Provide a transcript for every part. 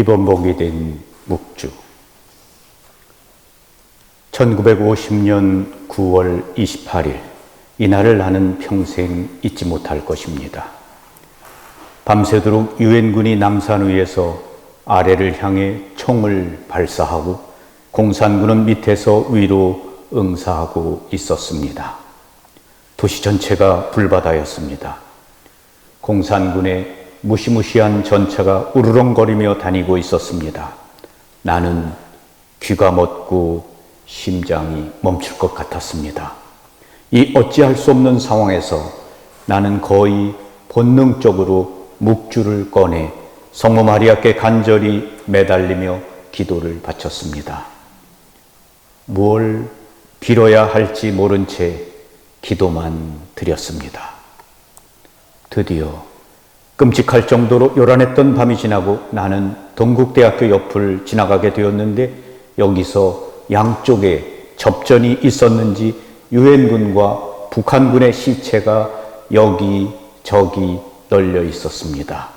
피범벅이 된 묵주. 1950년 9월 28일, 이날을 나는 평생 잊지 못할 것입니다. 밤새도록 유엔군이 남산 위에서 아래를 향해 총을 발사하고 공산군은 밑에서 위로 응사하고 있었습니다. 도시 전체가 불바다였습니다. 공산군의 무시무시한 전차가 우르렁거리며 다니고 있었습니다. 나는 귀가 멎고 심장이 멈출 것 같았습니다. 이 어찌할 수 없는 상황에서 나는 거의 본능적으로 묵주를 꺼내 성모 마리아께 간절히 매달리며 기도를 바쳤습니다. 무엇을 빌어야 할지 모른 채 기도만 드렸습니다. 드디어 끔찍할 정도로 요란했던 밤이 지나고 나는 동국대학교 옆을 지나가게 되었는데, 여기서 양쪽에 접전이 있었는지 유엔군과 북한군의 시체가 여기저기 널려 있었습니다.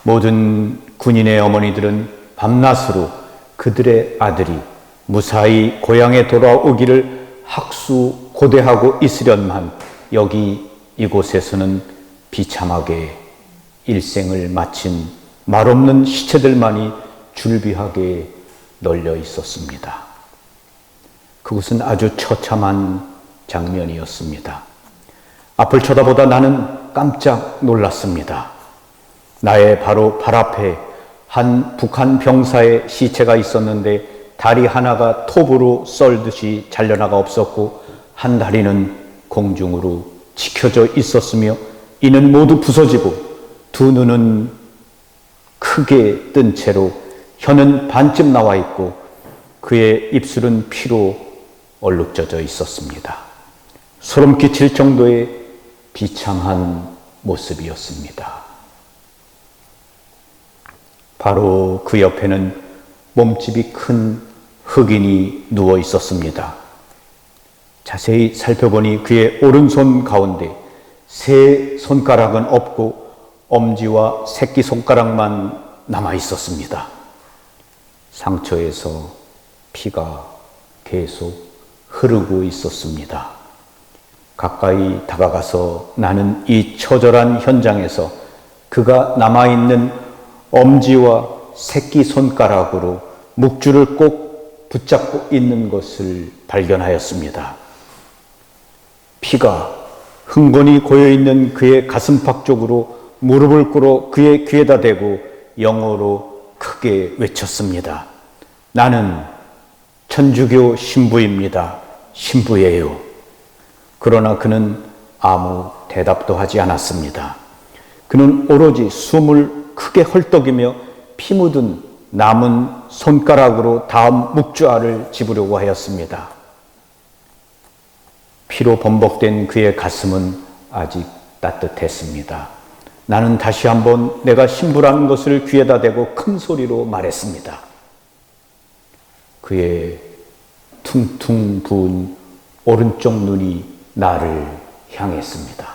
모든 군인의 어머니들은 밤낮으로 그들의 아들이 무사히 고향에 돌아오기를 학수고대하고 있으련만 여기 이곳에서는 비참하게 일생을 마친 말없는 시체들만이 줄비하게 널려 있었습니다. 그것은 아주 처참한 장면이었습니다. 앞을 쳐다보다 나는 깜짝 놀랐습니다. 나의 바로 발 앞에 한 북한 병사의 시체가 있었는데, 다리 하나가 톱으로 썰듯이 잘려나가 없었고 한 다리는 공중으로 지켜져 있었으며, 이는 모두 부서지고 두 눈은 크게 뜬 채로 혀는 반쯤 나와 있고 그의 입술은 피로 얼룩져져 있었습니다. 소름 끼칠 정도의 비참한 모습이었습니다. 바로 그 옆에는 몸집이 큰 흑인이 누워 있었습니다. 자세히 살펴보니 그의 오른손 가운데 세 손가락은 없고 엄지와 새끼손가락만 남아 있었습니다. 상처에서 피가 계속 흐르고 있었습니다. 가까이 다가가서 나는 이 처절한 현장에서 그가 남아있는 엄지와 새끼손가락으로 묵주를 꼭 붙잡고 있는 것을 발견하였습니다. 피가 흥건히 고여있는 그의 가슴팍 쪽으로 무릎을 꿇어 그의 귀에다 대고 영어로 크게 외쳤습니다. 나는 천주교 신부입니다. 신부예요. 그러나 그는 아무 대답도 하지 않았습니다. 그는 오로지 숨을 크게 헐떡이며 피 묻은 남은 손가락으로 다음 묵주알을 집으려고 하였습니다. 피로 범벅된 그의 가슴은 아직 따뜻했습니다. 나는 다시 한번 내가 신부라는 것을 귀에다 대고 큰 소리로 말했습니다. 그의 퉁퉁 부은 오른쪽 눈이 나를 향했습니다.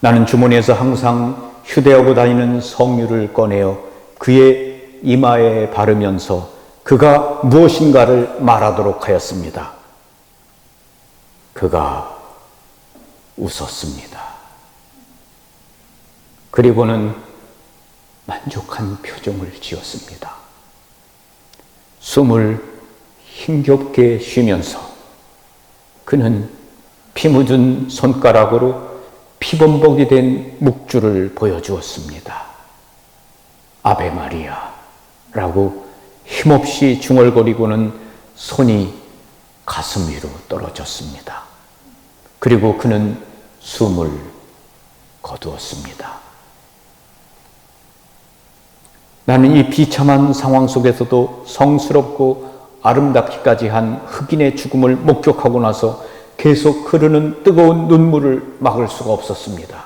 나는 주머니에서 항상 휴대하고 다니는 성유를 꺼내어 그의 이마에 바르면서 그가 무엇인가를 말하도록 하였습니다. 그가 웃었습니다. 그리고는 만족한 표정을 지었습니다. 숨을 힘겹게 쉬면서 그는 피 묻은 손가락으로 피범벅이 된 묵주를 보여주었습니다. 아베 마리아 라고 힘없이 중얼거리고는 손이 가슴 위로 떨어졌습니다. 그리고 그는 숨을 거두었습니다. 나는 이 비참한 상황 속에서도 성스럽고 아름답기까지 한 흑인의 죽음을 목격하고 나서 계속 흐르는 뜨거운 눈물을 막을 수가 없었습니다.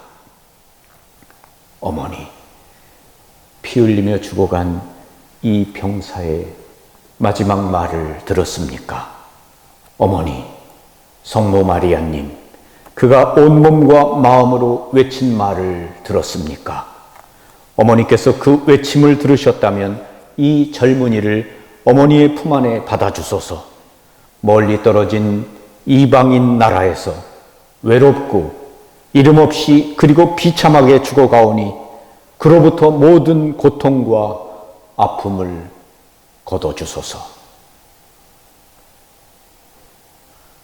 어머니, 피 흘리며 죽어간 이 병사의 마지막 말을 들었습니까? 어머니, 성모 마리아님, 그가 온몸과 마음으로 외친 말을 들었습니까? 어머니께서 그 외침을 들으셨다면 이 젊은이를 어머니의 품 안에 받아주소서. 멀리 떨어진 이방인 나라에서 외롭고 이름 없이 그리고 비참하게 죽어가오니 그로부터 모든 고통과 아픔을 거둬주소서.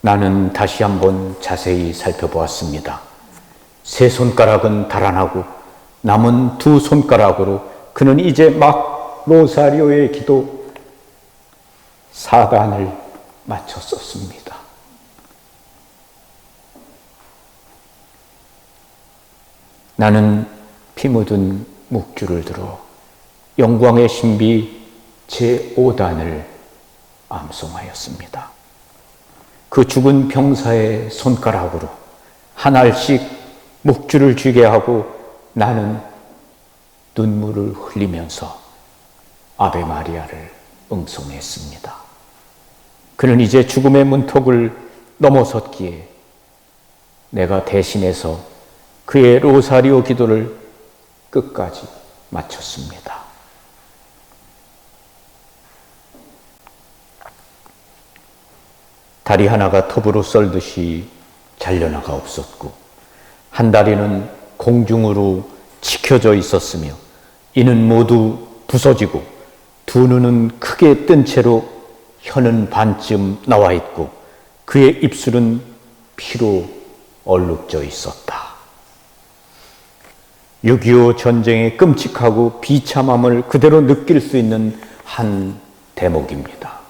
나는 다시 한번 자세히 살펴보았습니다. 세 손가락은 달아나고 남은 두 손가락으로 그는 이제 막 로사리오의 기도 4단을 마쳤었습니다. 나는 피 묻은 묵주를 들어 영광의 신비 제5단을 암송하였습니다. 그 죽은 병사의 손가락으로 한 알씩 묵주를 쥐게 하고 나는 눈물을 흘리면서 아베 마리아를 응송했습니다. 그는 이제 죽음의 문턱을 넘어섰기에 내가 대신해서 그의 로사리오 기도를 끝까지 마쳤습니다. 다리 하나가 톱으로 썰듯이 잘려나가 없었고 한 다리는 공중으로 치켜져 있었으며 이는 모두 부서지고 두 눈은 크게 뜬 채로 혀는 반쯤 나와 있고 그의 입술은 피로 얼룩져 있었다. 6.25 전쟁의 끔찍하고 비참함을 그대로 느낄 수 있는 한 대목입니다.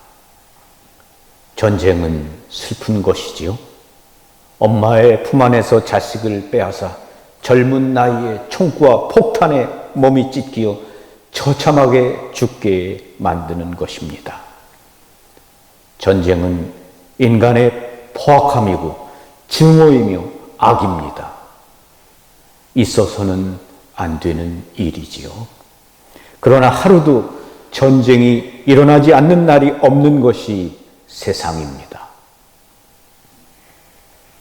전쟁은 슬픈 것이지요. 엄마의 품 안에서 자식을 빼앗아 젊은 나이에 총구와 폭탄에 몸이 찢기어 처참하게 죽게 만드는 것입니다. 전쟁은 인간의 포악함이고 증오이며 악입니다. 있어서는 안 되는 일이지요. 그러나 하루도 전쟁이 일어나지 않는 날이 없는 것이 세상입니다.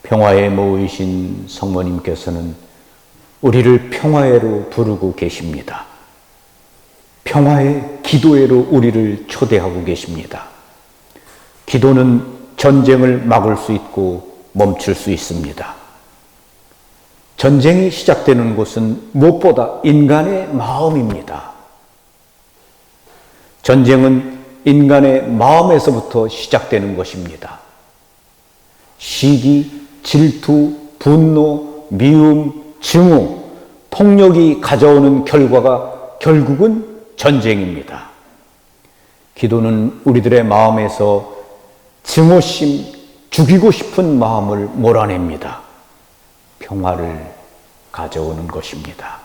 평화에 모이신 성모님께서는 우리를 평화회로 부르고 계십니다. 평화의 기도회로 우리를 초대하고 계십니다. 기도는 전쟁을 막을 수 있고 멈출 수 있습니다. 전쟁이 시작되는 곳은 무엇보다 인간의 마음입니다. 전쟁은 인간의 마음에서부터 시작되는 것입니다. 시기, 질투, 분노, 미움, 증오, 폭력이 가져오는 결과가 결국은 전쟁입니다. 기도는 우리들의 마음에서 증오심, 죽이고 싶은 마음을 몰아냅니다. 평화를 가져오는 것입니다.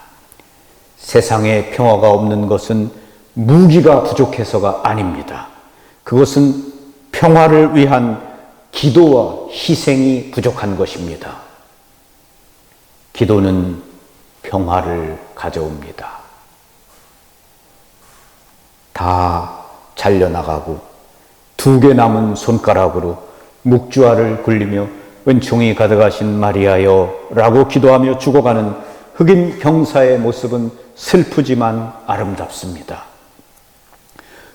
세상에 평화가 없는 것은 무기가 부족해서가 아닙니다. 그것은 평화를 위한 기도와 희생이 부족한 것입니다. 기도는 평화를 가져옵니다. 다 잘려나가고 두 개 남은 손가락으로 묵주알을 굴리며 은총이 가득하신 마리아여 라고 기도하며 죽어가는 흑인 병사의 모습은 슬프지만 아름답습니다.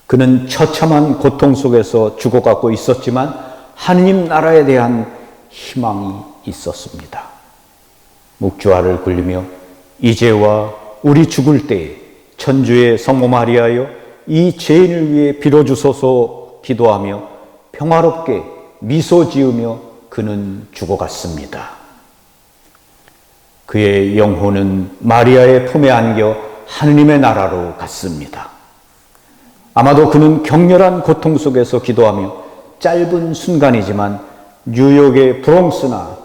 그는 처참한 고통 속에서 죽어가고 있었지만 하느님 나라에 대한 희망이 있었습니다. 묵주알을 굴리며 이제와 우리 죽을 때에 천주의 성모 마리아여 이 죄인을 위해 빌어주소서 기도하며 평화롭게 미소 지으며 그는 죽어갔습니다. 그의 영혼은 마리아의 품에 안겨 하느님의 나라로 갔습니다. 아마도 그는 격렬한 고통 속에서 기도하며 짧은 순간이지만 뉴욕의 브롱스나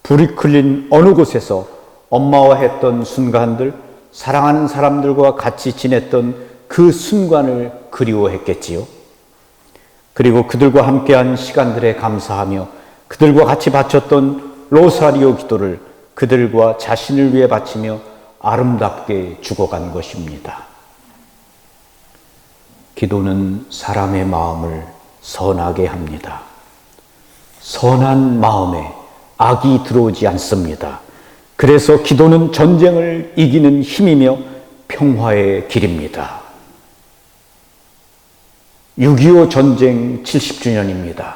브루클린 어느 곳에서 엄마와 했던 순간들, 사랑하는 사람들과 같이 지냈던 그 순간을 그리워했겠지요. 그리고 그들과 함께한 시간들에 감사하며 그들과 같이 바쳤던 로사리오 기도를 그들과 자신을 위해 바치며 아름답게 죽어간 것입니다. 기도는 사람의 마음을 선하게 합니다. 선한 마음에 악이 들어오지 않습니다. 그래서 기도는 전쟁을 이기는 힘이며 평화의 길입니다. 6.25 전쟁 70주년입니다.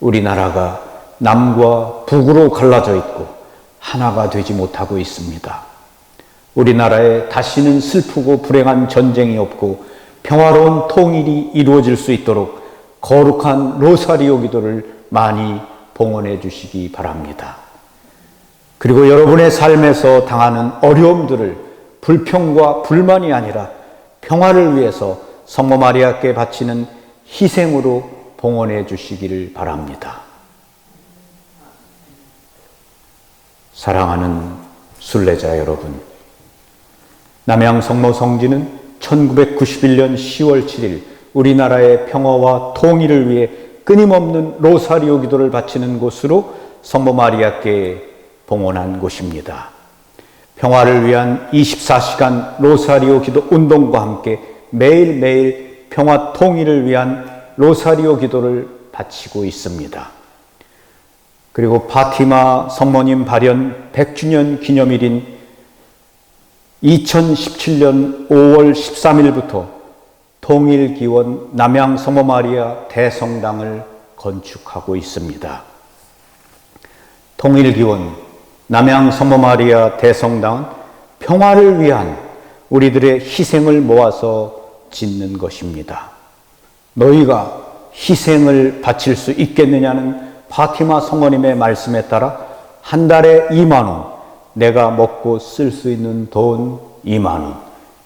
우리나라가 남과 북으로 갈라져 있고 하나가 되지 못하고 있습니다. 우리나라에 다시는 슬프고 불행한 전쟁이 없고 평화로운 통일이 이루어질 수 있도록 거룩한 로사리오 기도를 많이 봉헌해 주시기 바랍니다. 그리고 여러분의 삶에서 당하는 어려움들을 불평과 불만이 아니라 평화를 위해서 성모 마리아께 바치는 희생으로 봉헌해 주시기를 바랍니다. 사랑하는 순례자 여러분, 남양 성모 성지는 1991년 10월 7일 우리나라의 평화와 통일을 위해 끊임없는 로사리오 기도를 바치는 곳으로 성모 마리아께 봉헌한 곳입니다. 평화를 위한 24시간 로사리오 기도 운동과 함께 매일매일 평화 통일을 위한 로사리오 기도를 바치고 있습니다. 그리고 파티마 성모님 발현 100주년 기념일인 2017년 5월 13일부터 통일기원 남양 성모 마리아 대성당을 건축하고 있습니다. 통일기원 남양 성모 마리아 대성당은 평화를 위한 우리들의 희생을 모아서 짓는 것입니다. 너희가 희생을 바칠 수 있겠느냐는 파티마 성모님의 말씀에 따라 한 달에 2만 원, 내가 먹고 쓸 수 있는 돈 2만 원,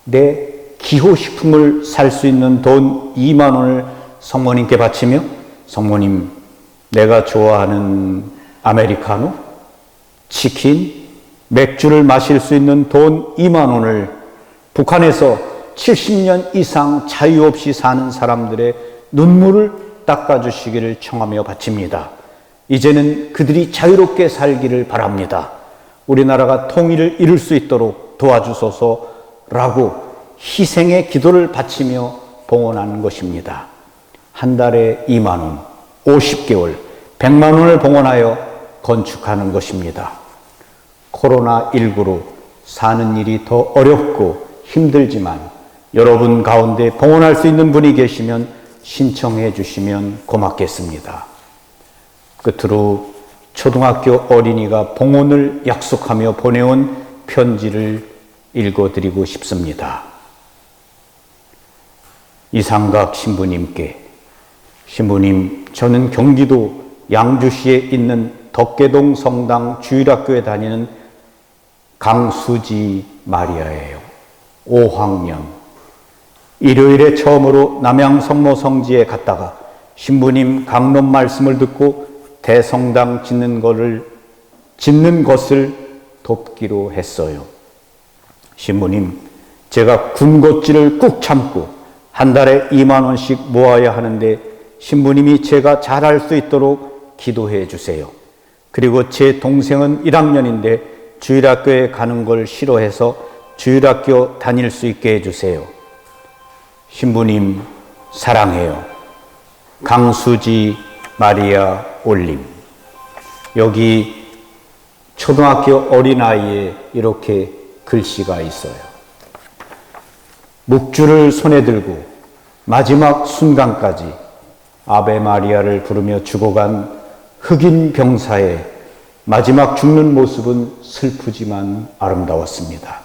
내 기호식품을 살 수 있는 돈 2만 원을 성모님께 바치며, 성모님, 내가 좋아하는 아메리카노, 치킨, 맥주를 마실 수 있는 돈 2만 원을 북한에서 70년 이상 자유 없이 사는 사람들의 눈물을 닦아주시기를 청하며 바칩니다. 이제는 그들이 자유롭게 살기를 바랍니다. 우리나라가 통일을 이룰 수 있도록 도와주소서라고 희생의 기도를 바치며 봉헌하는 것입니다. 한 달에 2만 원, 50개월, 100만 원을 봉헌하여 건축하는 것입니다. 코로나19로 사는 일이 더 어렵고 힘들지만 여러분 가운데 봉헌할 수 있는 분이 계시면 신청해 주시면 고맙겠습니다. 끝으로 초등학교 어린이가 봉헌을 약속하며 보내온 편지를 읽어드리고 싶습니다. 이상각 신부님께, 신부님, 저는 경기도 양주시에 있는 덕계동 성당 주일학교에 다니는 강수지 마리아예요. 5학년. 일요일에 처음으로 남양 성모 성지에 갔다가 신부님 강론 말씀을 듣고 대성당 짓는 것을 돕기로 했어요. 신부님, 제가 군것질을 꾹 참고 한 달에 2만 원씩 모아야 하는데 신부님이 제가 잘할 수 있도록 기도해 주세요. 그리고 제 동생은 1학년인데 주일학교에 가는 걸 싫어해서 주일학교 다닐 수 있게 해주세요. 신부님 사랑해요. 강수지 마리아 올림. 여기 초등학교 어린아이에 이렇게 글씨가 있어요. 묵주를 손에 들고 마지막 순간까지 아베 마리아를 부르며 죽어간 흑인 병사의 마지막 죽는 모습은 슬프지만 아름다웠습니다.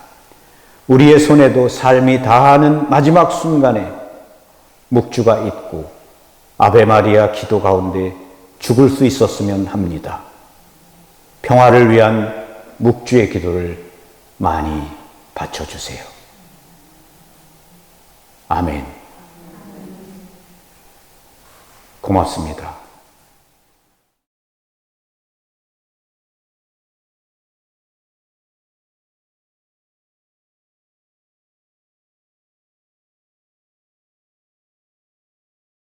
우리의 손에도 삶이 다하는 마지막 순간에 묵주가 있고 아베 마리아 기도 가운데 죽을 수 있었으면 합니다. 평화를 위한 묵주의 기도를 많이 바쳐주세요. 아멘. 고맙습니다.